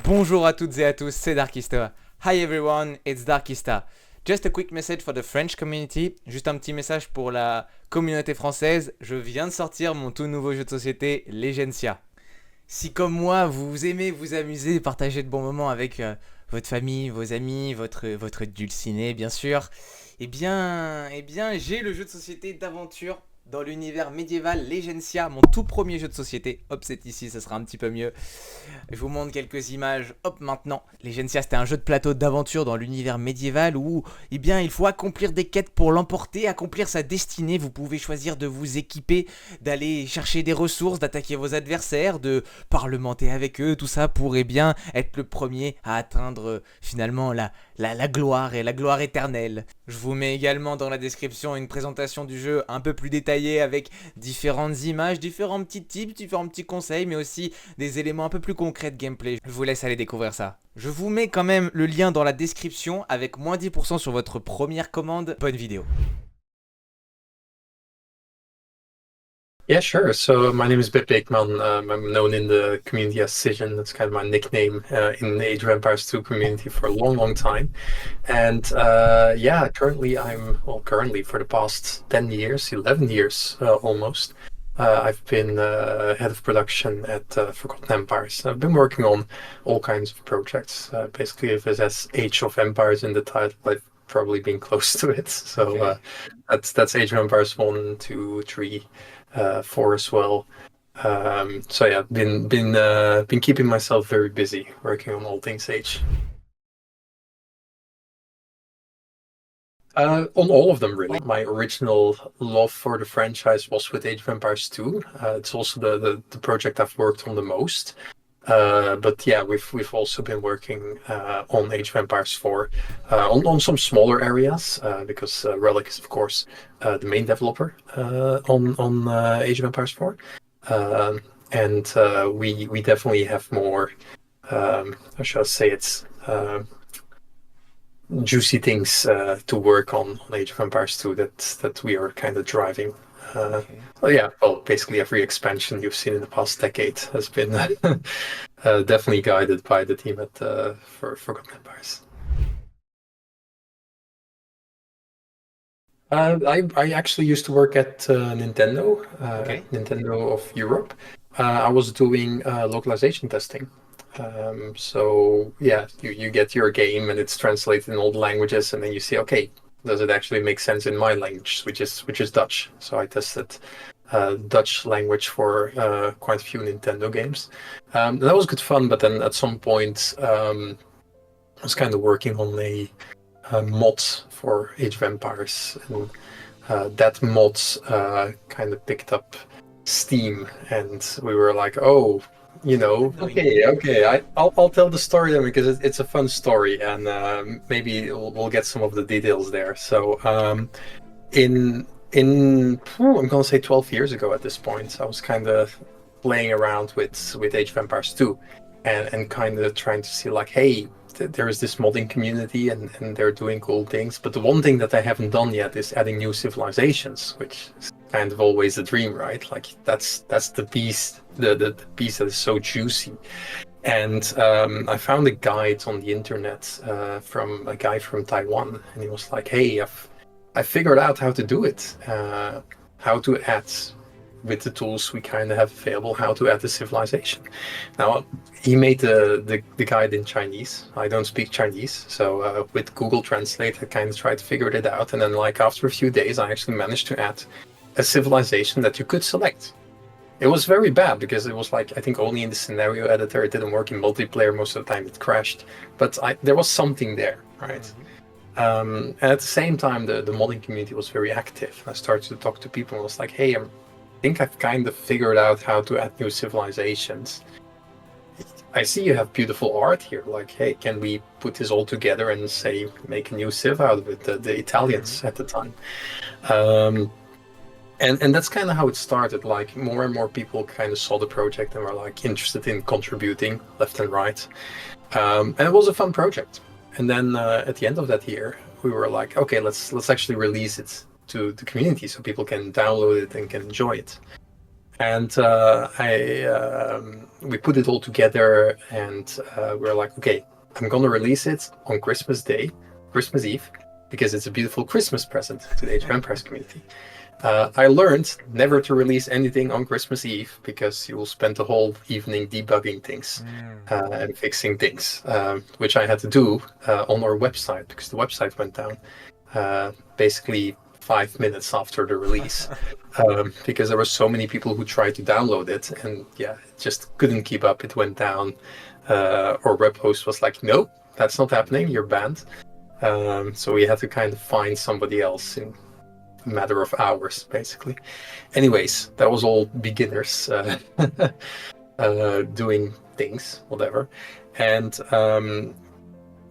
Bonjour à toutes et à tous, c'est Darkista. Hi everyone, it's Darkista. Just a quick message for the French community. Juste un petit message pour la communauté française. Je viens de sortir mon tout nouveau jeu de société, Legencia. Si comme moi, vous aimez vous amuser, partager de bons moments avec votre famille, vos amis, votre dulciné bien sûr, eh bien j'ai le jeu de société d'aventure dans l'univers médiéval Legencia, mon tout premier jeu de société. Hop, c'est ici, ça sera un petit peu mieux. Je vous montre quelques images. Hop, maintenant. Legencia, c'était un jeu de plateau d'aventure dans l'univers médiéval où, eh bien, il faut accomplir des quêtes pour l'emporter, accomplir sa destinée. Vous pouvez choisir de vous équiper, d'aller chercher des ressources, d'attaquer vos adversaires, de parlementer avec eux, tout ça pour, eh bien, être le premier à atteindre finalement la gloire et la gloire éternelle. Je vous mets également dans la description une présentation du jeu un peu plus détaillée avec différentes images, différents petits tips, différents petits conseils, mais aussi des éléments un peu plus concrets de gameplay. Je vous laisse aller découvrir ça. Je vous mets quand même le lien dans la description avec moins 10% sur votre première commande. Bonne vidéo. Yeah, sure. So my name is Bert Beeckman. I'm known in the community as Cysion. That's kind of my nickname in the Age of Empires 2 community for a long, long time. And yeah, currently for the past 10 years, 11 years almost, I've been head of production at Forgotten Empires. I've been working on all kinds of projects. Basically, if it has Age of Empires in the title, I've probably been close to it. So that's Age of Empires 1, 2, 3. 4 as well. So yeah, been keeping myself very busy working on all things Age. On all of them, really. My original love for the franchise was with Age of Empires 2. It's also the project I've worked on the most. But yeah, we've also been working on Age of Empires 4 on some smaller areas because Relic is of course the main developer on Age of Empires 4, and we definitely have more. How shall I say it? Juicy things to work on Age of Empires 2 that we are kind of driving. Well, basically every expansion you've seen in the past decade has been definitely guided by the team at Forgotten Empires. I actually used to work at Nintendo, Nintendo of Europe. I was doing localization testing. So yeah, you get your game and it's translated in all the languages, and then you see, okay, does it actually make sense in my language, which is Dutch? So I tested Dutch language for quite a few Nintendo games. That was good fun, but then at some point I was kind of working on a mod for Age of Empires, and that mod kind of picked up steam, and we were like, oh, okay, I'll tell the story then, because it's a fun story, and maybe we'll get some of the details there. So I'm gonna say 12 years ago at this point, I was kind of playing around with Age of Empires 2 and kind of trying to see like, hey, there is this modding community and they're doing cool things, but the one thing that I haven't done yet is adding new civilizations, which is kind of always the dream, right? Like that's the piece, the piece that is so juicy. And I found a guide on the internet from a guy from Taiwan, and he was like, hey, I figured out how to do it, how to add, with the tools we kind of have available, how to add the civilization. Now, he made the guide in Chinese. I don't speak Chinese, so with Google Translate, I kind of tried to figure it out. And then, like, after a few days, I actually managed to add a civilization that you could select. It was very bad because it was like, I think only in the scenario editor, it didn't work in multiplayer. Most of the time it crashed, but there was something there, right? And at the same time, the modding community was very active. I started to talk to people and I was like, hey, I think I've kind of figured out how to add new civilizations. I see you have beautiful art here. Like, hey, can we put this all together and say, make a new civ out of it? The Italians at the time. And that's kind of how it started. Like, more and more people kind of saw the project and were like interested in contributing left and right. And it was a fun project. And then at the end of that year, we were like, okay, let's actually release it to the community so people can download it and can enjoy it. And we put it all together, and we're like, okay, I'm gonna release it on Christmas Day, Christmas Eve, because it's a beautiful Christmas present to the Age of Empires community. I learned never to release anything on Christmas Eve because you will spend the whole evening debugging things and fixing things, which I had to do on our website because the website went down basically 5 minutes after the release because there were so many people who tried to download it, and yeah, it just couldn't keep up. It went down. Our web host was like, no, that's not happening, you're banned. So we had to kind of find somebody else in a matter of hours, basically. Anyways, that was all beginners doing things, whatever. And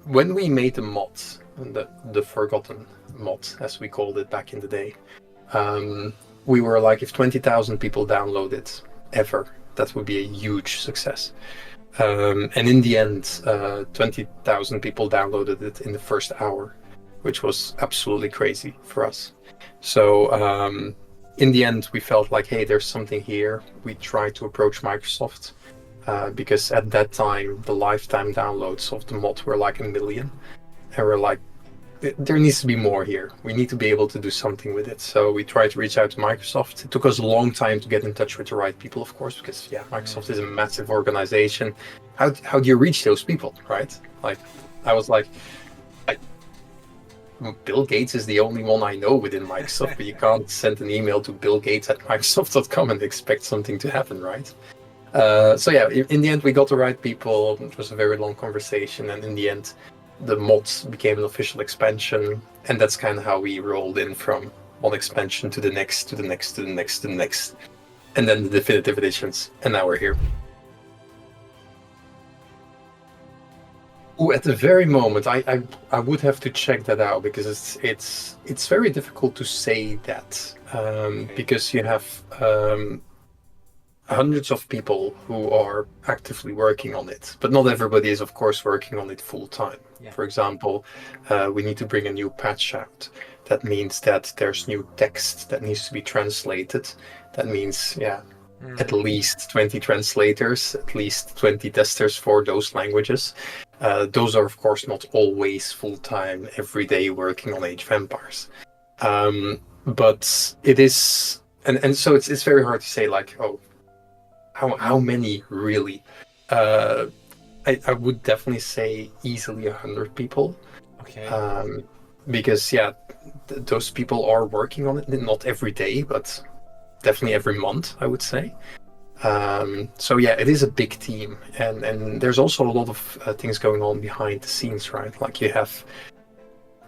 when we made the mod, the Forgotten mod, as we called it back in the day, we were like, if 20,000 people download it ever, that would be a huge success. And in the end, 20,000 people downloaded it in the first hour, which was absolutely crazy for us. So in the end, we felt like, hey, there's something here. We tried to approach Microsoft because at that time, the lifetime downloads of the mod were like 1 million. And we're like, there needs to be more here. We need to be able to do something with it. So we tried to reach out to Microsoft. It took us a long time to get in touch with the right people, of course, because yeah, Microsoft is a massive organization. How do you reach those people, right? Like, I was like, Bill Gates is the only one I know within Microsoft, but you can't send an email to billgates@microsoft.com and expect something to happen, right? So yeah, in the end, we got the right people. It was a very long conversation, and in the end, the mods became an official expansion, and that's kind of how we rolled in from one expansion to the next, to the next, to the next, to the next, and then the definitive editions, and now we're here. Ooh, at the very moment, I would have to check that out because it's very difficult to say that because you have hundreds of people who are actively working on it, but not everybody is, of course, working on it full time. Yeah. For example, we need to bring a new patch out. That means that there's new text that needs to be translated. That means, yeah, at least 20 translators, at least 20 testers for those languages. Those are, of course, not always full-time, every day working on Age of Empires. But it is, and so it's very hard to say, like, oh, how many really? I would definitely say easily 100 people. Okay. Because yeah, those people are working on it, not every day, but definitely every month, I would say. So yeah, it is a big team, and there's also a lot of things going on behind the scenes, right? Like you have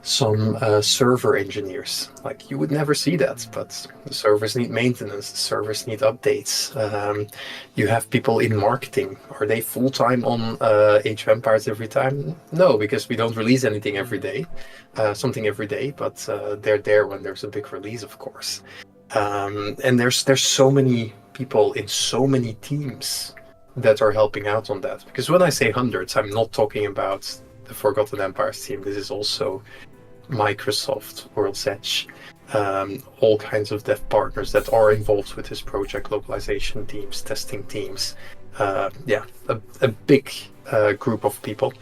some server engineers. Like you would never see that, but the servers need maintenance, the servers need updates. You have people in marketing. Are they full-time on Age of Empires every time? No, because we don't release anything every day, something every day, but they're there when there's a big release, of course. And there's so many people in so many teams that are helping out on that. Because when I say hundreds, I'm not talking about the Forgotten Empires team. This is also Microsoft, World's Edge, all kinds of dev partners that are involved with this project, localization teams, testing teams. Yeah, a big group of people.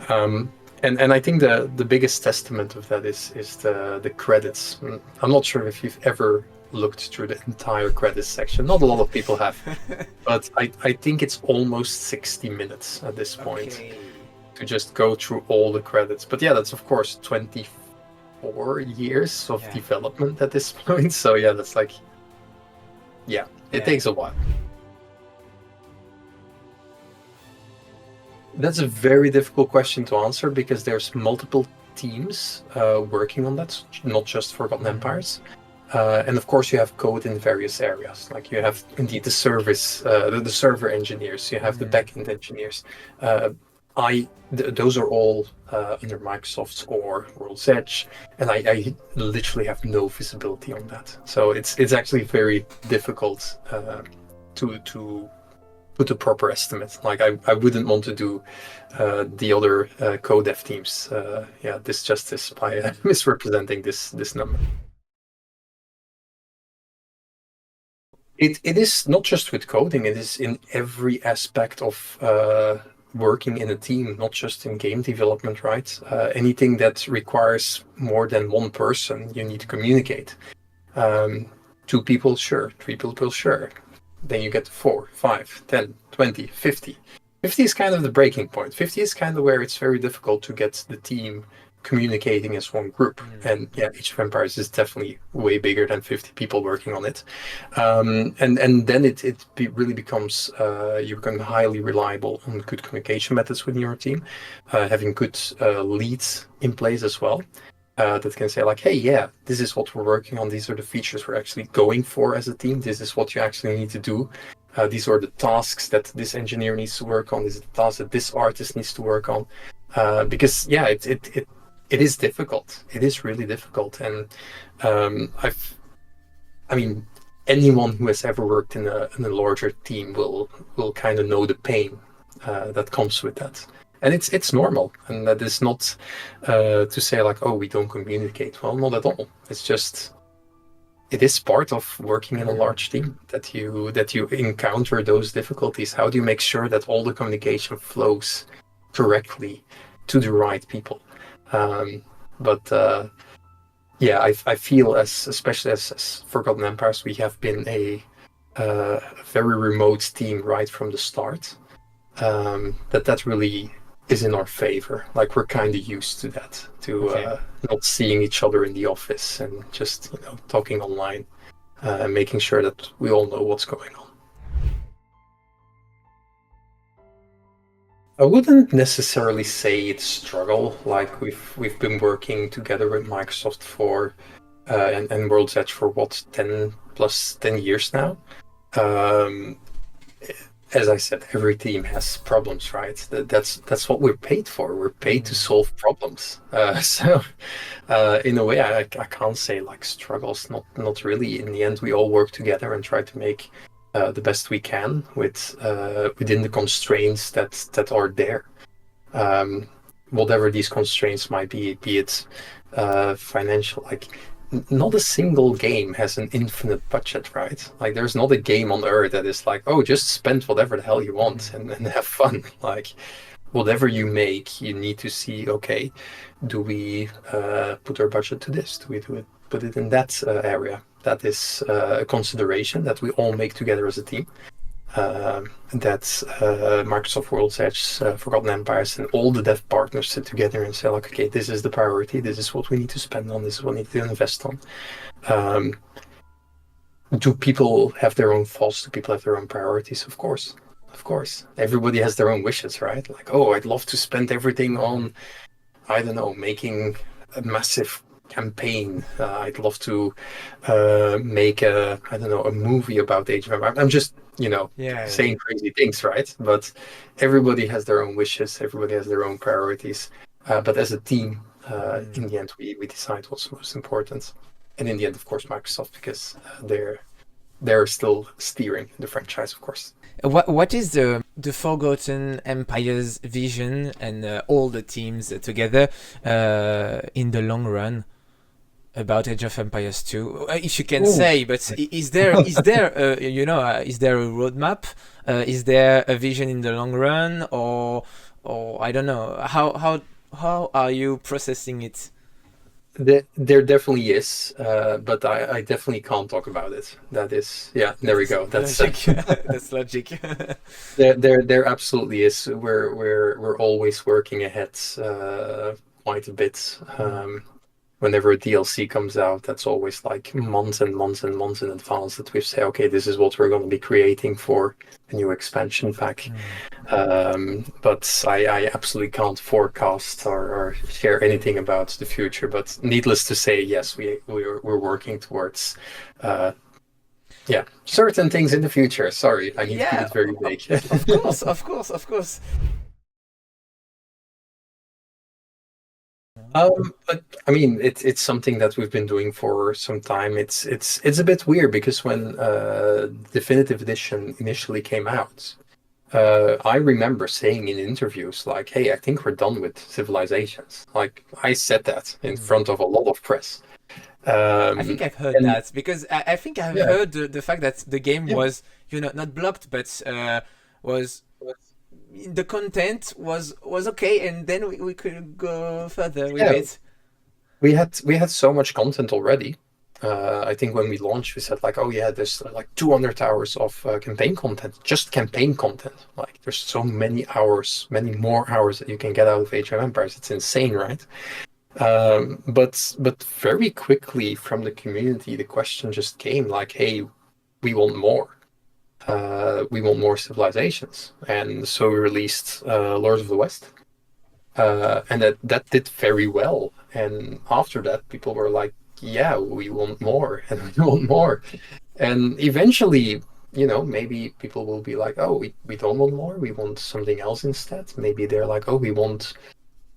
And I think the biggest testament of that is the credits. I'm not sure if you've ever looked through the entire credits section. Not a lot of people have, but I think it's almost 60 minutes at this point to just go through all the credits. But yeah, that's of course 24 years of development at this point. So yeah, that's like, yeah, it takes a while. That's a very difficult question to answer because there's multiple teams working on that, not just Forgotten Empires. And of course, you have code in various areas. Like you have indeed the service, the server engineers. You have the backend engineers. Those are all under Microsoft's or World's Edge, and I literally have no visibility on that. So it's actually very difficult to put a proper estimate. Like I wouldn't want to do the other code dev teams disjustice by misrepresenting this number. It is not just with coding, it is in every aspect of working in a team, not just in game development, right? Anything that requires more than one person, you need to communicate. Two people, sure. Three people, sure. Then you get to 4, 5, 10, 20, 50. 50 is kind of the breaking point. 50 is kind of where it's very difficult to get the team communicating as one group. And yeah, Age of Empires is definitely way bigger than 50 people working on it. And then it really becomes, you become highly reliable on good communication methods within your team, having good leads in place as well. That can say like, hey, yeah, this is what we're working on. These are the features we're actually going for as a team. This is what you actually need to do. These are the tasks that this engineer needs to work on. These are the tasks that this artist needs to work on. Because yeah, it is difficult. It is really difficult. And I mean, anyone who has ever worked in a larger team will kind of know the pain that comes with that. And it's normal, and that is not to say like, oh, we don't communicate. Well, not at all. It's just, it is part of working in a large team that you encounter those difficulties. How do you make sure that all the communication flows correctly to the right people? Yeah, I feel especially as Forgotten Empires, we have been a very remote team right from the start. That really is in our favor. Like, we're kind of used to that, to not seeing each other in the office and just talking online, and making sure that we all know what's going on. I wouldn't necessarily say it's struggle. Like, we've been working together with Microsoft for and World's Edge for what, 10 years now. As I said, every team has problems, right? That's what we're paid for. We're paid to solve problems. So in a way, I can't say like struggles. Not really. In the end, we all work together and try to make the best we can within the constraints that are there. Whatever these constraints might be it financial, like not a single game has an infinite budget, right? Like, there's not a game on earth that is like, oh, just spend whatever the hell you want and have fun. Like, whatever you make, you need to see, okay, do we put our budget to this? Do we put it in that area? That is a consideration that we all make together as a team. That's Microsoft World's Edge, Forgotten Empires, and all the dev partners sit together and say, like, okay, this is the priority, this is what we need to spend on, this is what we need to invest on. Do people have their own faults? Do people have their own priorities? Of course. Everybody has their own wishes, right? Like, oh, I'd love to spend everything on, I don't know, making a massive campaign. I'd love to make a movie about Age of Empires. I'm just saying crazy things, right? But everybody has their own wishes, everybody has their own priorities, but as a team, in the end, we decide what's most important. And in the end, of course, Microsoft, because they're still steering the franchise, of course. What is the Forgotten Empires vision and all the teams together in the long run about Age of Empires 2? If you can say, but is there a roadmap? Is there a vision in the long run, or I don't know, how are you processing it? There definitely is, but I definitely can't talk about it. That is, there we go. That's logic. That's logic. There absolutely is. We're always working ahead quite a bit. Whenever a DLC comes out, that's always like months and months and months in advance that we say, okay, this is what we're going to be creating for a new expansion pack. But I absolutely can't forecast or share anything about the future. But needless to say, yes, we're working towards certain things in the future. Sorry, I need to keep it very vague. Of course. But I mean, it's something that we've been doing for some time. It's a bit weird because when Definitive Edition initially came out, I remember saying in interviews like, "Hey, I think we're done with Civilizations." Like, I said that in front of a lot of press, I think I've heard And that because I think I've yeah, heard the fact that the game yeah, was, not blocked, but was the content was okay, and then we could go further with yeah. it. We had so much content already. I think when we launched, we said like, oh yeah, there's like 200 hours of campaign content, just campaign content. Like there's so many hours, many more hours that you can get out of Age of Empires. It's insane, right? But very quickly from the community, the question just came like, hey, we want more. We want more civilizations, and so we released Lords of the West, and that did very well. And after that, people were like, "Yeah, we want more, and we want more." And eventually, maybe people will be like, "Oh, we don't want more. We want something else instead." Maybe they're like, "Oh, we want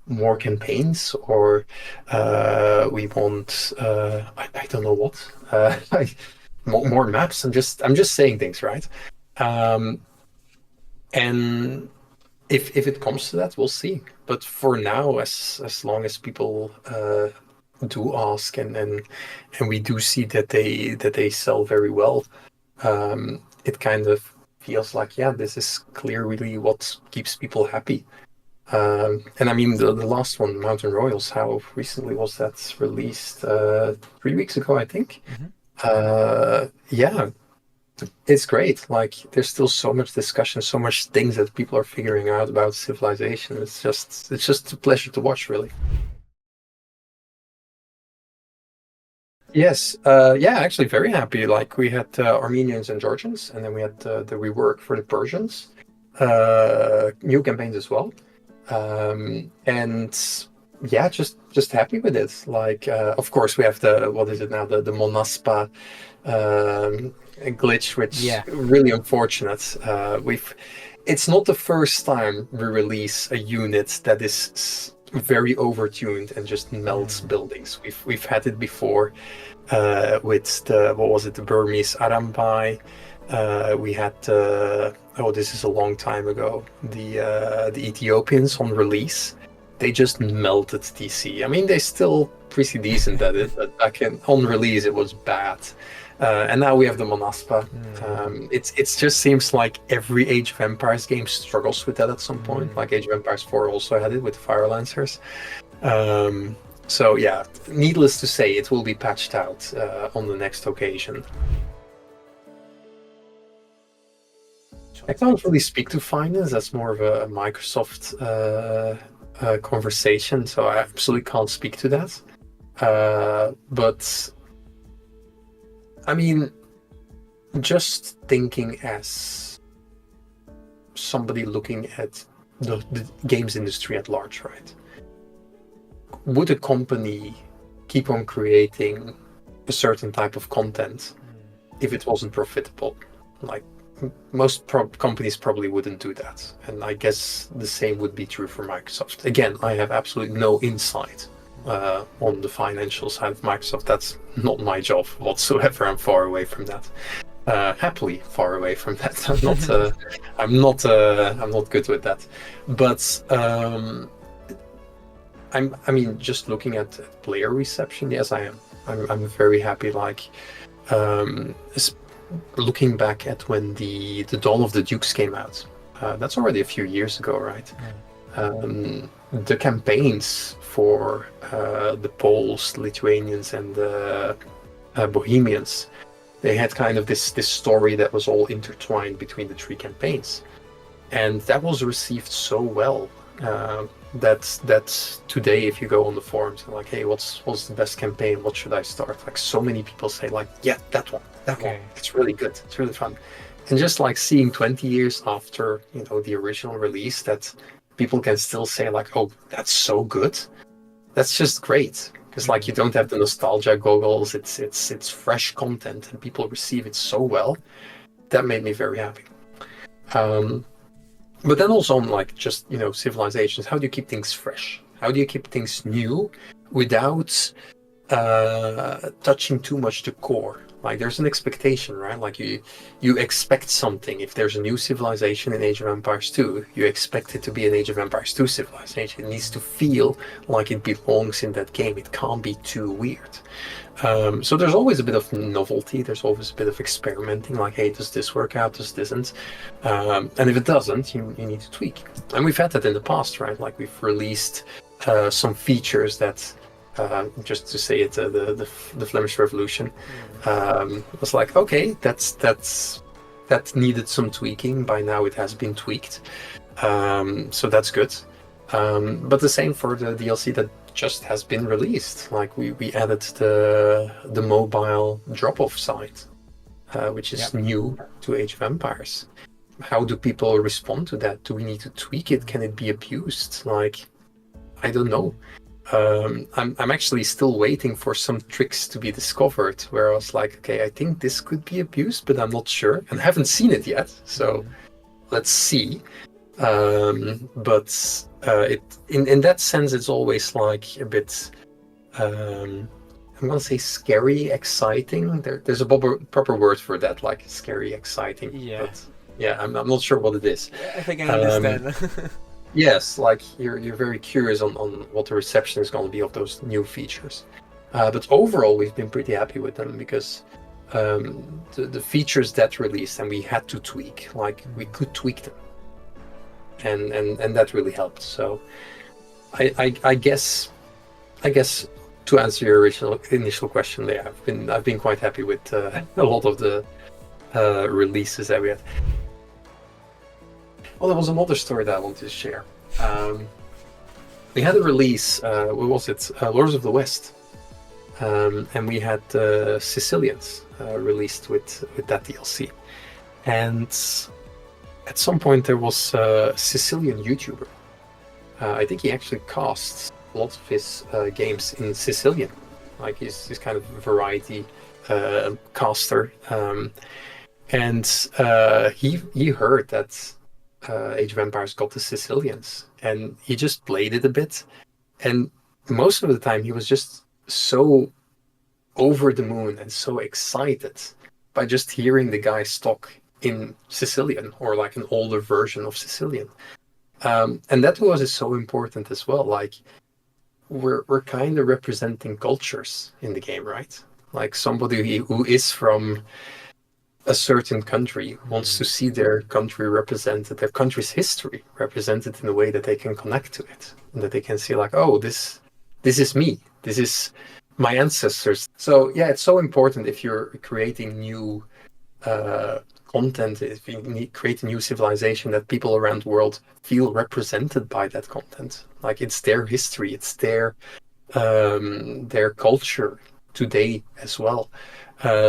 more campaigns, or we want I don't know what, more maps." I'm just saying things, right? Um, and if it comes to that, we'll see. But for now, as long as people do ask, and we do see that they sell very well, it kind of feels like, yeah, this is clearly what keeps people happy. And I mean, the last one, Mountain Royals, how recently was that released? 3 weeks ago, I think. Yeah, it's great. Like, there's still so much discussion, so much things that people are figuring out about civilization. It's just a pleasure to watch, really. Yes, yeah, actually very happy. Like we had Armenians and Georgians, and then we had the rework for the Persians, new campaigns as well. And yeah, just happy with it. Like, of course, we have the what is it now, the Monaspa glitch, which Yeah. really unfortunate. It's not the first time we release a unit that is very overtuned and just melts buildings. We've had it before with the what was it, the Burmese Arambai. We had this is a long time ago. The Ethiopians on release, they just melted TC. I mean, they still pretty decent at it, but on release it was bad. And now we have the Monaspa. It just seems like every Age of Empires game struggles with that at some point. Like Age of Empires 4 also had it with Fire Lancers. So yeah, needless to say, it will be patched out on the next occasion. I can't really speak to finance. That's more of a Microsoft conversation, so I absolutely can't speak to that. But I mean, just thinking as somebody looking at the games industry at large, right? Would a company keep on creating a certain type of content if it wasn't profitable? Like, most companies probably wouldn't do that. And I guess the same would be true for Microsoft. Again, I have absolutely no insight on the financial side of Microsoft. That's not my job whatsoever. I'm far away from that. Happily far away from that. I'm not good with that. But I mean, just looking at player reception, yes, I am. I'm very happy. Like, looking back at when the Dawn of the Dukes came out, that's already a few years ago, right? The campaigns for the Poles, Lithuanians, and the Bohemians, they had kind of this story that was all intertwined between the three campaigns, and that was received so well that today, if you go on the forums and like, hey, what's the best campaign? What should I start? Like, so many people say like, yeah, that one. It's really good. It's really fun. And just like seeing 20 years after, the original release, that people can still say like, oh, that's so good. That's just great. Because like, you don't have the nostalgia goggles. It's fresh content and people receive it so well. That made me very happy. But then also on like just, civilizations, how do you keep things fresh? How do you keep things new without touching too much the core? Like there's an expectation, right? Like you expect something. If there's a new civilization in Age of Empires 2, you expect it to be an Age of Empires 2 civilization. It needs to feel like it belongs in that game. It can't be too weird. So there's always a bit of novelty. There's always a bit of experimenting. Like, hey, does this work out? Does this isn't? And if it doesn't, you need to tweak. And we've had that in the past, right? Like we've released some features that. Just to say it, the Flemish Revolution was like, okay, that needed some tweaking. By now it has been tweaked, so that's good. But the same for the DLC that just has been released. Like we added the mobile drop-off site, which is new to Age of Empires. How do people respond to that? Do we need to tweak it? Can it be abused? Like, I don't know. I'm actually still waiting for some tricks to be discovered where I was like, okay, I think this could be abused, but I'm not sure and haven't seen it yet. So let's see. But in that sense, it's always like a bit, I'm gonna say scary, exciting. There's a proper word for that, like scary, exciting. Yeah. But yeah, I'm not sure what it is. I think I understand. Yes, like you're very curious on what the reception is going to be of those new features. But overall, we've been pretty happy with them because the features that released and we had to tweak, like we could tweak them, and that really helped. So I guess to answer your initial question, there, I've been quite happy with a lot of the releases that we had. Well, there was another story that I wanted to share. We had a release, what was it? Lords of the West. And we had Sicilians released with that DLC. And at some point there was a Sicilian YouTuber. I think he actually casts lots of his games in Sicilian. Like he's kind of a variety caster. And he heard that Age of Empires got the Sicilians, and he just played it a bit, and most of the time he was just so over the moon and so excited by just hearing the guys talk in Sicilian or like an older version of Sicilian, and that was so important as well. Like we're kind of representing cultures in the game, right? Like somebody who is from a certain country wants to see their country represented, their country's history represented in a way that they can connect to it, and that they can see like, oh, this is me, this is my ancestors. So yeah, it's so important if you're creating new content, if you create a new civilization, that people around the world feel represented by that content. Like it's their history, it's their culture today as well.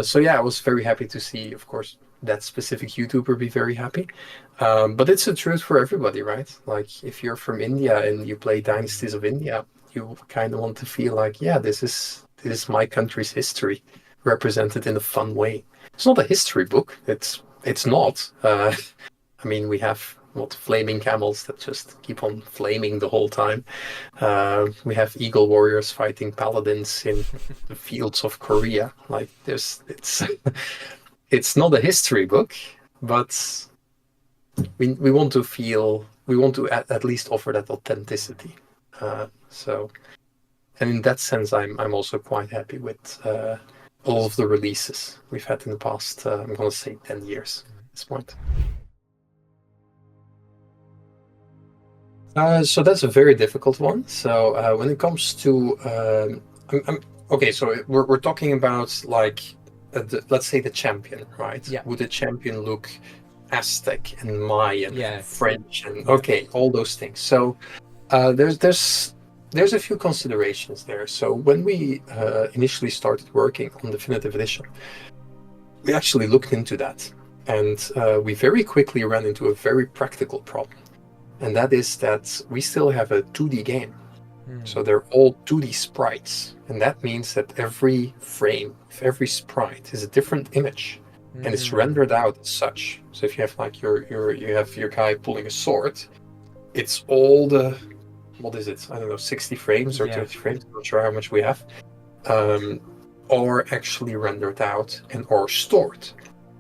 So yeah, I was very happy to see, of course, that specific YouTuber be very happy. But it's the truth for everybody, right? Like if you're from India and you play Dynasties of India, you kind of want to feel like, yeah, this is my country's history represented in a fun way. It's not a history book. It's not. I mean, we have flaming camels that just keep on flaming the whole time. We have eagle warriors fighting paladins in the fields of Korea. Like it's not a history book, but we want to at least offer that authenticity. And in that sense, I'm also quite happy with all of the releases we've had in the past. I'm going to say 10 years at this point. So that's a very difficult one. So when it comes to, okay, so we're talking about like, let's say the champion, right? Yeah. Would the champion look Aztec and Mayan, Yeah. French, and okay, all those things. So there's a few considerations there. So when we initially started working on Definitive Edition, we actually looked into that, and we very quickly ran into a very practical problem. And that is that we still have a 2D game. So they're all 2D sprites. And that means that every frame, every sprite is a different image. And it's rendered out as such. So if you have like you have your guy pulling a sword, it's all the, what is it? I don't know, 60 frames or 30 frames. I'm not sure how much we have. are actually rendered out and are stored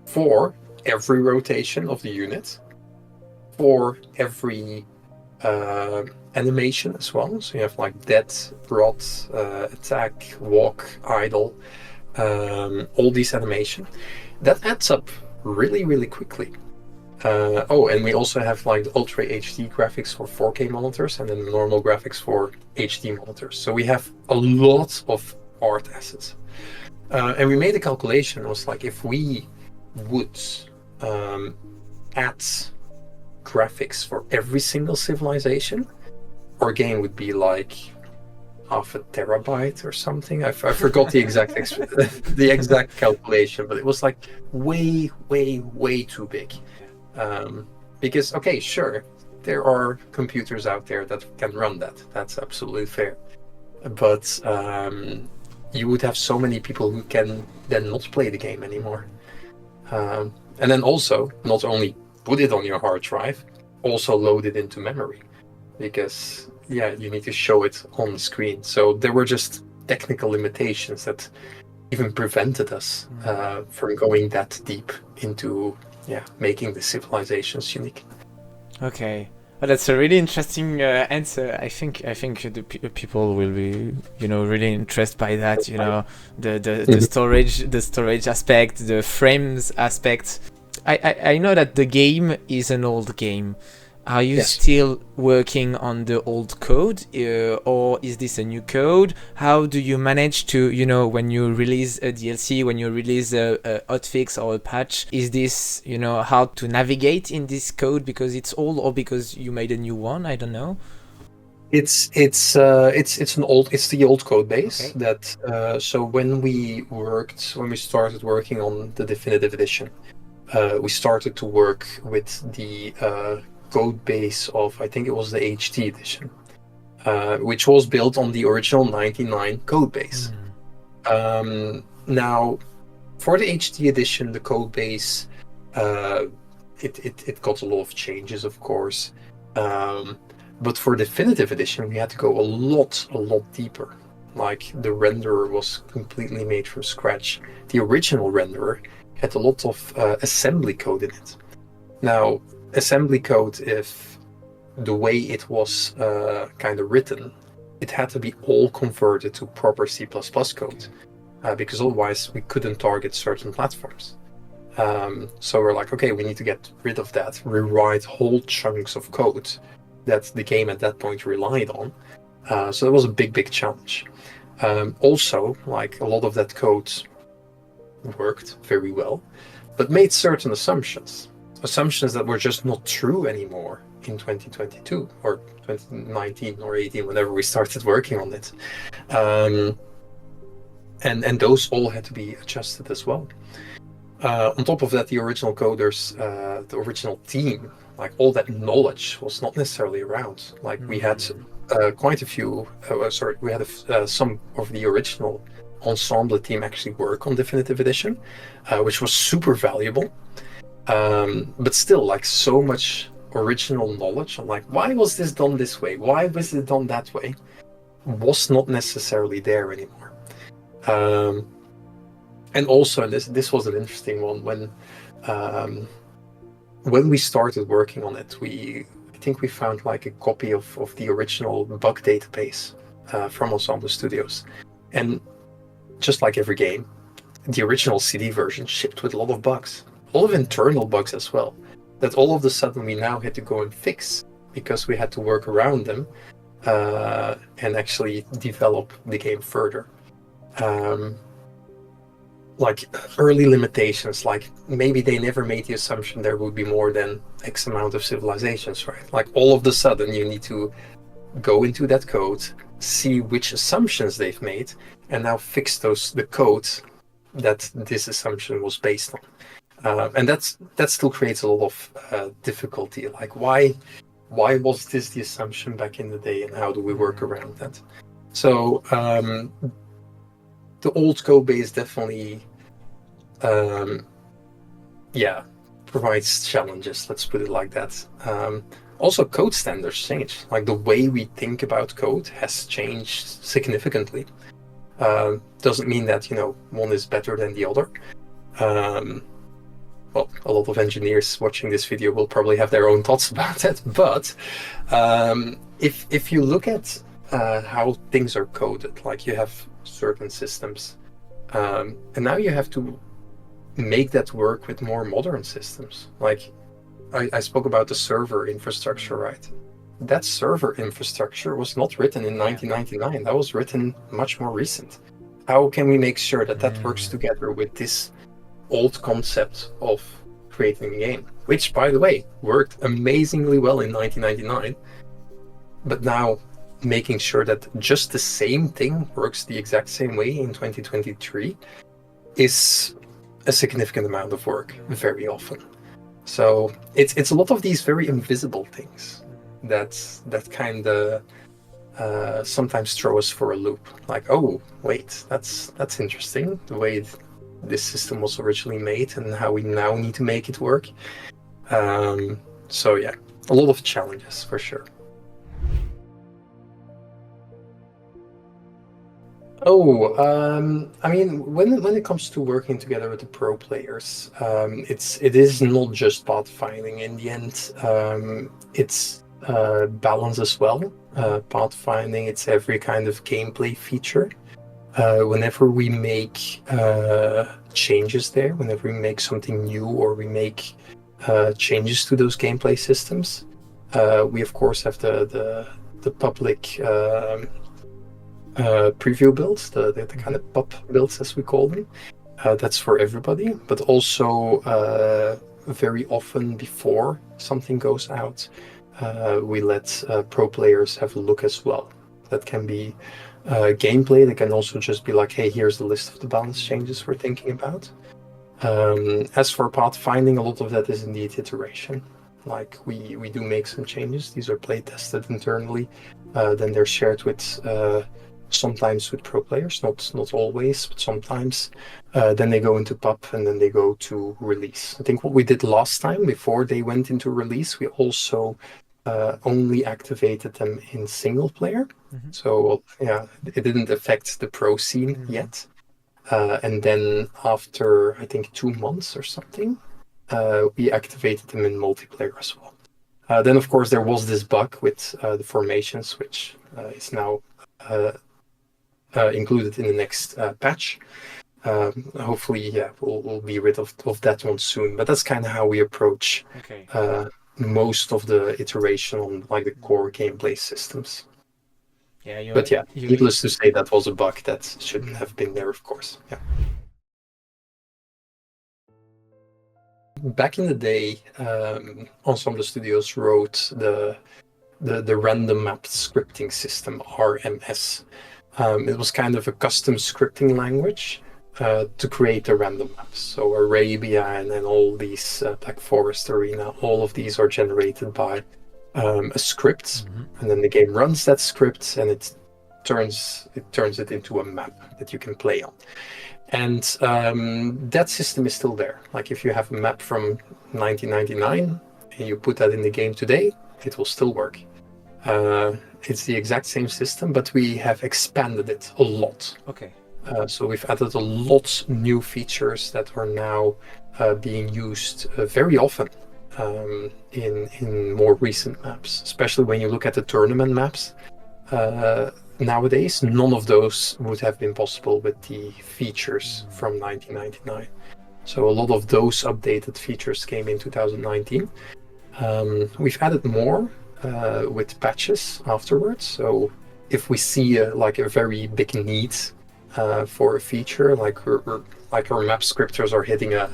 for every rotation of the unit, for every animation as well. So you have like dead, rot, attack, walk, idle, all these animation. That adds up really, really quickly. And we also have like the Ultra HD graphics for 4K monitors and then the normal graphics for HD monitors. So we have a lot of art assets. And we made a calculation. It was like, if we would add graphics for every single civilization, our game would be like half a terabyte or something. I forgot the exact the exact calculation, but it was like way too big. Because, okay, sure, there are computers out there that can run that. That's absolutely fair. But you would have so many people who can then not play the game anymore. And then also, not only put it on your hard drive, also load it into memory. Because, yeah, you need to show it on the screen. So there were just technical limitations that even prevented us from going that deep into making the civilizations unique. Okay. Well, that's a really interesting answer. I think the people will be, really interested by that. The storage aspect, the frames aspect. I know that the game is an old game. Are you still working on the old code, or is this a new code? How do you manage to, when you release a DLC, when you release a hotfix or a patch, is this, how to navigate in this code because it's old or because you made a new one? I don't know. It's the old code base that. So when we started working on the definitive edition, we started to work with the code base of, I think it was the HD edition, which was built on the original 99 code base. Now, for the HD edition, the code base, it got a lot of changes, of course. But for definitive edition, we had to go a lot deeper. Like, the renderer was completely made from scratch. The original renderer had a lot of assembly code in it. Now, assembly code, if the way it was kind of written, it had to be all converted to proper C++ code, because otherwise we couldn't target certain platforms. So we're like, okay, we need to get rid of that, rewrite whole chunks of code that the game at that point relied on. So it was a big challenge. Also, like, a lot of that code worked very well, but made certain assumptions that were just not true anymore in 2022 or 2019 or 18, whenever we started working on it. And those all had to be adjusted as well. On top of that, the original coders, the original team, like, all that knowledge was not necessarily around. Like, we had quite a few, we had some of the original ensemble team actually work on Definitive Edition, which was super valuable. But still, like, so much original knowledge on, like, why was this done this way? Why was it done that way? Was not necessarily there anymore. And also, this was an interesting one, when we started working on it, I think we found like a copy of the original bug database from Ensemble Studios. And just like every game, the original CD version shipped with a lot of bugs. A lot of internal bugs as well, that all of a sudden we now had to go and fix because we had to work around them and actually develop the game further. Like, early limitations, like, maybe they never made the assumption there would be more than X amount of civilizations, right? Like, all of a sudden you need to go into that code, see which assumptions they've made, and now fix the code that this assumption was based on. And that still creates a lot of difficulty. Like, why was this the assumption back in the day, and how do we work around that? So the old code base definitely, provides challenges. Let's put it like that. Also, code standards change. Like, the way we think about code has changed significantly. Doesn't mean that, one is better than the other. Well, a lot of engineers watching this video will probably have their own thoughts about that. But if you look at how things are coded, like you have certain systems, and now you have to make that work with more modern systems. Like I spoke about the server infrastructure, right? That server infrastructure was not written in 1999. That was written much more recent. How can we make sure that that works together with this old concept of creating a game, which, by the way, worked amazingly well in 1999, but now making sure that just the same thing works the exact same way in 2023 is a significant amount of work very often. So it's a lot of these very invisible things that kind of sometimes throw us for a loop. Like, oh wait, that's interesting, the way this system was originally made and how we now need to make it work. So yeah, a lot of challenges for sure. I mean, when it comes to working together with the pro players, it is not just pathfinding. In the end, it's balance as well. Pathfinding, it's every kind of gameplay feature. Whenever we make changes there, whenever we make something new or we make changes to those gameplay systems, we of course have the public preview builds, the kind of pub builds as we call them. That's for everybody, but also very often before something goes out, we let pro players have a look as well. That can be gameplay. That can also just be like, hey, here's the list of the balance changes we're thinking about. As for pathfinding, a lot of that is indeed iteration. Like we do make some changes. These are play tested internally. Then they're shared with sometimes with pro players, not always, but sometimes. Then they go into pub and then they go to release. I think what we did last time before they went into release, we also only activated them in single player. So yeah, it didn't affect the pro scene yet. And then after I think 2 months or something, we activated them in multiplayer as well. Then of course there was this bug with the formations, which is now included in the next patch. Hopefully, yeah, we'll be rid of that one soon. But that's kind of how we approach most of the iteration on like the core gameplay systems. Yeah, but yeah, needless to say, that was a bug that shouldn't have been there, of course. Yeah. Back in the day, Ensemble Studios wrote the random map scripting system, RMS. It was kind of a custom scripting language to create the random maps. So Arabia and then all these Black Forest Arena, all of these are generated by a script, and then the game runs that script and it turns it into a map that you can play on. And that system is still there. Like if you have a map from 1999 and you put that in the game today, it will still work. It's the exact same system, but we have expanded it a lot. So we've added a lot new features that are now being used very often in more recent maps, especially when you look at the tournament maps. Nowadays, none of those would have been possible with the features from 1999. So a lot of those updated features came in 2019. We've added more with patches afterwards. So if we see a very big need for a feature, like our map scripters are hitting a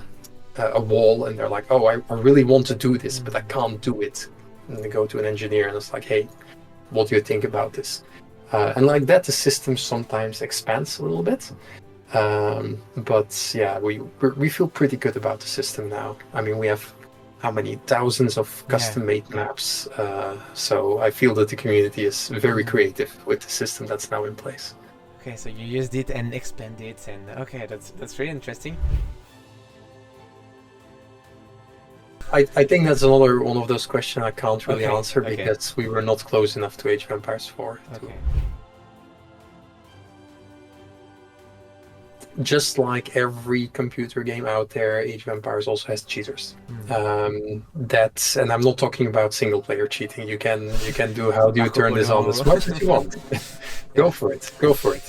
wall and they're like, oh, I really want to do this, but I can't do it. And they go to an engineer and it's like, hey, what do you think about this? And like that, the system sometimes expands a little bit. But yeah, we feel pretty good about the system now. I mean, we have how many thousands of custom-made maps. So I feel that the community is very creative with the system that's now in place. Okay, so you used it and expanded it, and okay, that's really interesting. I think that's another one of those questions I can't really answer because we were not close enough to Age of Empires 4. just like every computer game out there, Age of Empires also has cheaters. And I'm not talking about single player cheating. You can do how do you turn this on as much as you want. Go for it.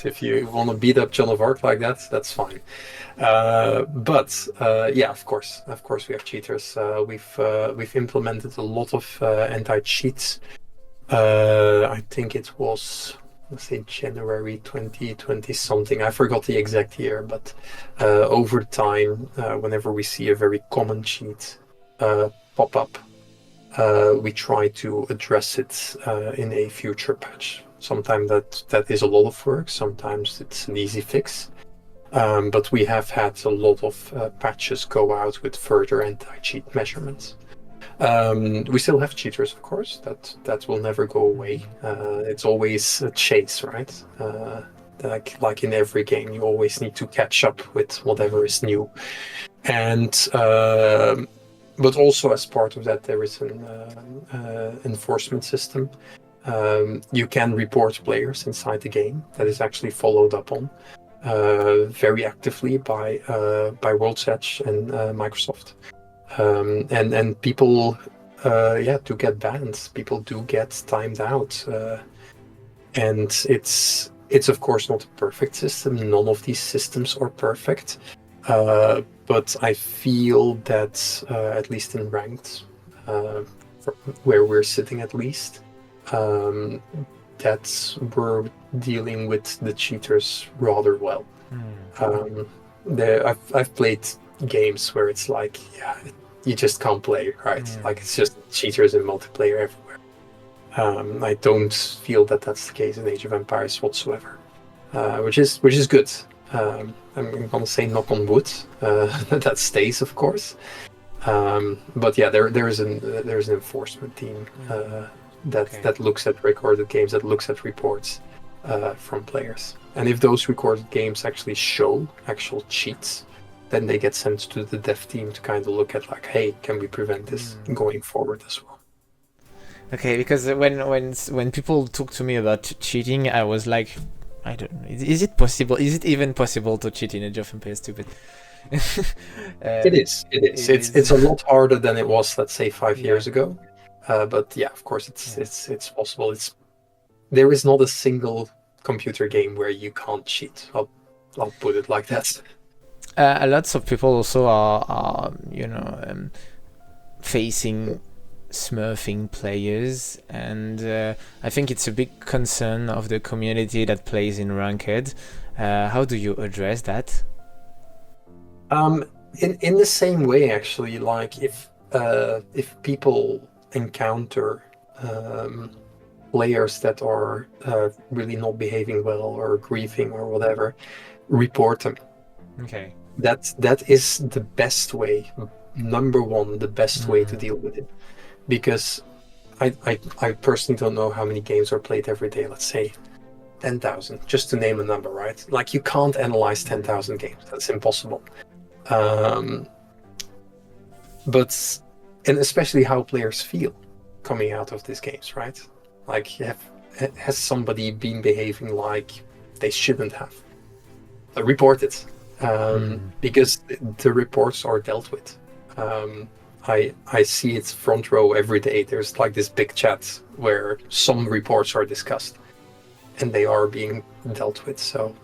If you want to beat up Joan of Arc like that, that's fine. But of course we have cheaters. We've implemented a lot of anti-cheats. I think it was, let's say, January 2020 something. I forgot the exact year, but over time, whenever we see a very common cheat pop up, we try to address it in a future patch. Sometimes that is a lot of work. Sometimes it's an easy fix. But we have had a lot of patches go out with further anti-cheat measurements. We still have cheaters, of course. That will never go away. It's always a chase, right? Like in every game, you always need to catch up with whatever is new. And but also as part of that, there is an enforcement system. You can report players inside the game. That is actually followed up on very actively by World's Edge and Microsoft. And people do get banned. People do get timed out. And it's of course not a perfect system. None of these systems are perfect. But I feel that at least in ranked, where we're sitting at least, that we're dealing with the cheaters rather well. I've played games where it's like, you just can't play, right? Like it's just cheaters in multiplayer everywhere. I don't feel that that's the case in Age of Empires whatsoever, which is good. I'm gonna say knock on wood, that stays, of course. But yeah, there's an enforcement team that looks at recorded games, that looks at reports from players. And if those recorded games actually show actual cheats, then they get sent to the dev team to kind of look at like, hey, can we prevent this going forward as well? Okay, because when people talk to me about cheating, I was like, I don't know, is it possible? Is it even possible to cheat in Age of Empires 2? But it is. It's a lot harder than it was, let's say, 5 years ago. But yeah, of course, it's possible. There is not a single computer game where you can't cheat. I'll put it like that. A lot of people also are facing smurfing players, and I think it's a big concern of the community that plays in ranked. How do you address that? In the same way, actually, like if people encounter players that are really not behaving well or grieving or whatever, report them. Okay. That is the best way. Number one, the best way to deal with it, because I personally don't know how many games are played every day. Let's say 10,000, just to name a number, right? Like you can't analyze 10,000 games. That's impossible. But especially how players feel coming out of these games, right? Like, has somebody been behaving like they shouldn't have? Report it, because the reports are dealt with. I see it front row every day. There's like this big chat where some reports are discussed, and they are being dealt with. So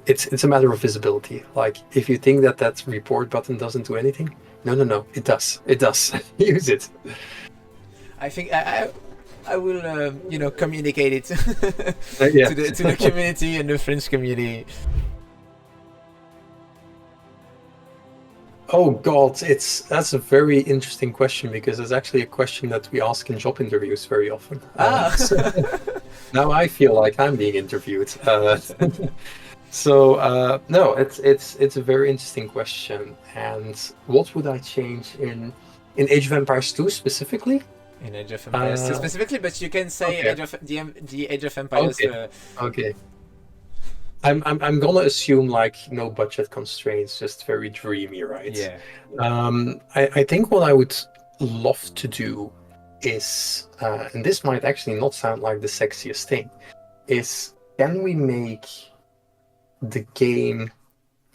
it's a matter of visibility. Like if you think that report button doesn't do anything, no, it does. Use it. I think I will communicate it to the community and the French community. Oh God, that's a very interesting question, because it's actually a question that we ask in job interviews very often. So now I feel like I'm being interviewed. No, it's a very interesting question. And what would I change in Age of Empires 2 specifically? In Age of Empires 2 specifically, but you can say the Age of Empires. Okay. I'm gonna assume like no budget constraints, just very dreamy, right? Yeah. I think what I would love to do is, and this might actually not sound like the sexiest thing, is can we make the game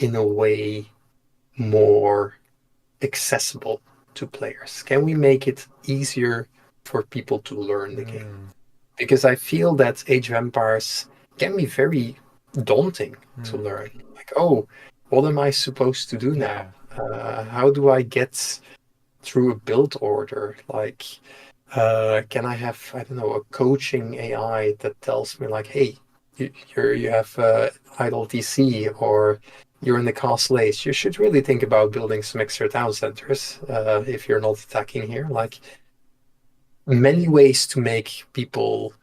in a way more accessible to players? Can we make it easier for people to learn the game? Because I feel that Age of Empires can be very daunting to learn. Like, oh, what am I supposed to do now? How do I get through a build order? Like, can I have, I don't know, a coaching AI that tells me like, hey, you have idle TC, or you're in the castle age. You should really think about building some extra town centers if you're not attacking here. Like, many ways to make people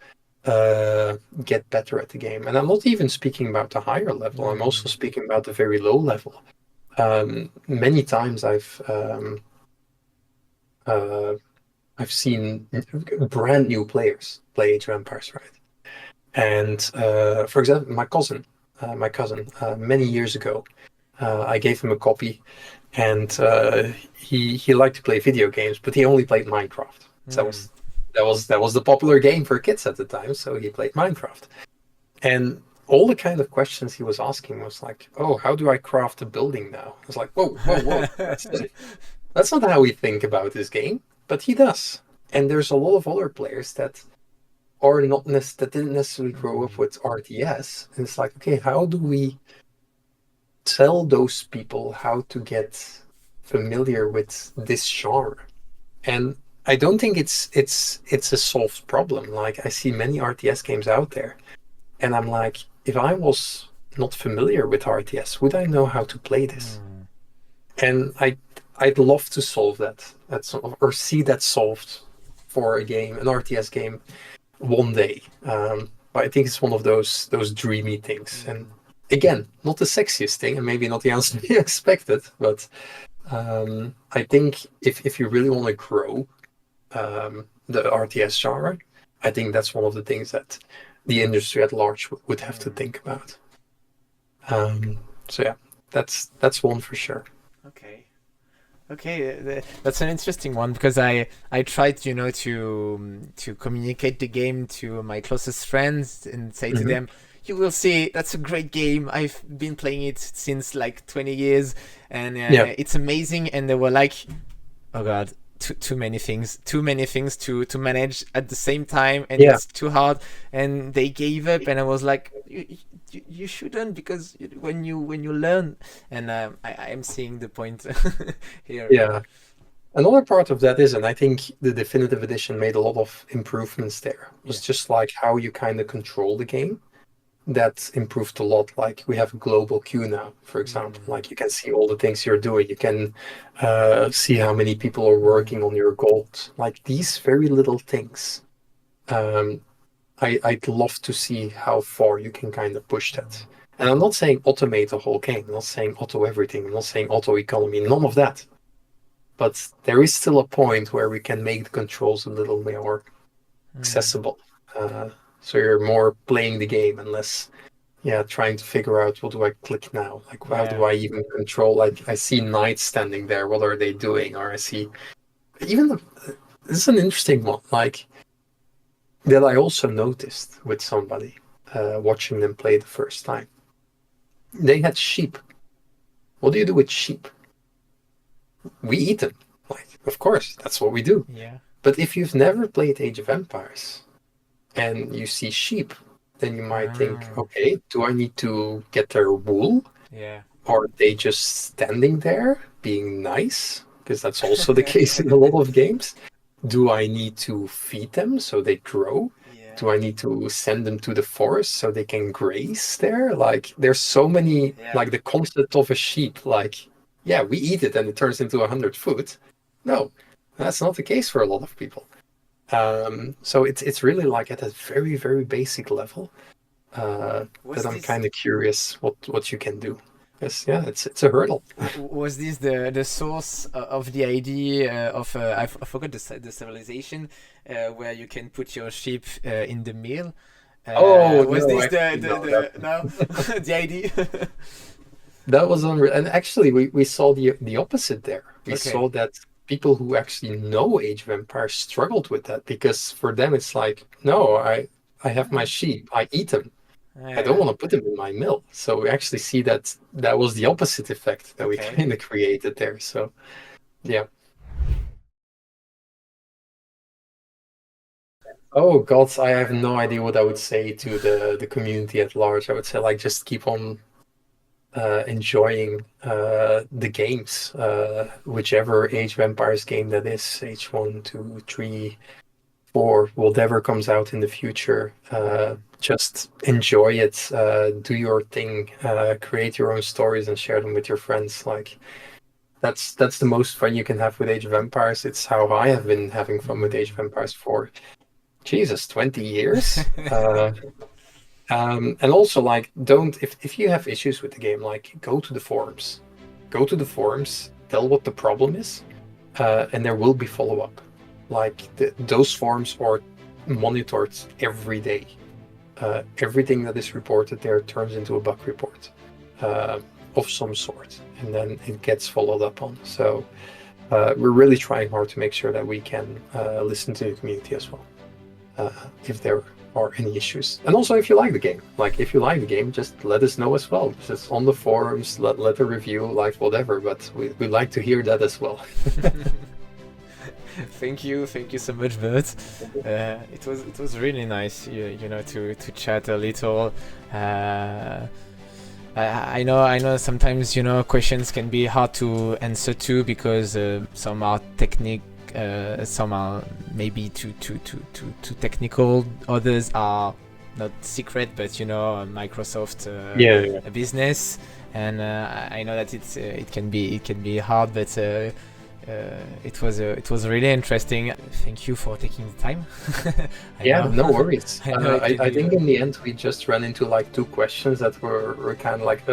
get better at the game. And I'm not even speaking about the higher level. I'm also speaking about the very low level. Many times I've seen brand new players play Age of Empires, right? And for example, my cousin, many years ago, I gave him a copy, and he liked to play video games, but he only played Minecraft. So that was the popular game for kids at the time. So he played Minecraft, and all the kind of questions he was asking was like, "Oh, how do I craft a building now?" I was like, "Whoa, whoa, whoa! That's not how we think about this game." But he does, and there's a lot of other players that are not that didn't necessarily grow up with RTS, and it's like, okay, how do we tell those people how to get familiar with this genre? And I don't think it's a solved problem. Like, I see many RTS games out there, and I'm like, if I was not familiar with RTS, would I know how to play this? And I'd love to solve that, or see that solved for a game, an RTS game, one day. But I think it's one of those dreamy things. And again, not the sexiest thing, and maybe not the answer you expected, but I think if you really want to grow the RTS genre, I think that's one of the things that the industry at large would have to think about. So yeah, that's one for sure. Okay, that's an interesting one, because I tried, to communicate the game to my closest friends and say to them, you will see, that's a great game. I've been playing it since like 20 years, and it's amazing. And they were like, oh God, too many things to manage at the same time, and it's too hard. And they gave up, and I was like, you shouldn't, because when you learn, and I am seeing the point here. Yeah, another part of that is, and I think the definitive edition made a lot of improvements there, was just like how you kind of control the game. That improved a lot. Like, we have a global queue now, for example. Like, you can see all the things you're doing. You can see how many people are working on your gold. Like, these very little things. I'd love to see how far you can kind of push that. And I'm not saying automate the whole game. I'm not saying auto everything. I'm not saying auto economy. None of that. But there is still a point where we can make the controls a little more accessible. So you're more playing the game and less, trying to figure out, what do I click now? Like, how do I even control? Like, I see knights standing there. What are they doing? Or I see even this is an interesting one. Like, that I also noticed with somebody watching them play the first time. They had sheep. What do you do with sheep? We eat them. Like, of course, that's what we do. Yeah. But if you've never played Age of Empires and you see sheep, then you might think, okay, do I need to get their wool? Yeah. Or are they just standing there being nice? Because that's also the case in a lot of games. Do I need to feed them so they grow? Yeah. Do I need to send them to the forest so they can graze there? Like, there's so many, like the concept of a sheep, like, we eat it and it turns into 100 food. No, that's not the case for a lot of people. So it's really like at a very, very basic level that I'm kind of curious what you can do. Yes, it's a hurdle. Was this the source of the idea of I forgot the civilization where you can put your sheep in the meal? Was no, this the idea? That was unreal. And actually, we saw the opposite there. We saw that people who actually know Age of Empires struggled with that, because for them it's like, no, I have my sheep, I eat them. I don't want to put them in my mill. So we actually see that that was the opposite effect that we kind of created there. So, yeah. Oh God, I have no idea what I would say to the community at large. I would say like just keep on enjoying the games, whichever Age of Empires game that is, Age 1, 2, 3, 4, whatever comes out in the future. Just enjoy it, do your thing, create your own stories and share them with your friends. Like that's the most fun you can have with Age of Empires. It's how I have been having fun with Age of Empires for Jesus, 20 years. And also, like, don't if you have issues with the game, like, go to the forums. Go to the forums, tell what the problem is, and there will be follow-up. Like, those forums are monitored every day. Everything that is reported there turns into a bug report of some sort, and then it gets followed up on. So we're really trying hard to make sure that we can listen to the community as well, if there are any issues. And also, if you like the game, just let us know as well. Just on the forums, let a review, like whatever. But we like to hear that as well. Thank you so much, Bert. It was really nice, to chat a little. I know sometimes questions can be hard to answer to because some are some are maybe too technical. Others are not secret, but Microsoft business. And I know that it can be hard, but it was really interesting. Thank you for taking the time. No worries. I think in the end we just ran into like two questions that were kind of like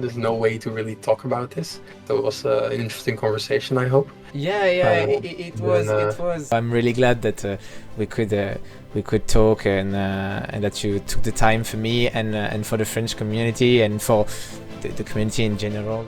there's no way to really talk about this. So it was an interesting conversation, I hope. It was. I'm really glad that we could talk and that you took the time for me and for the French community and for the community in general.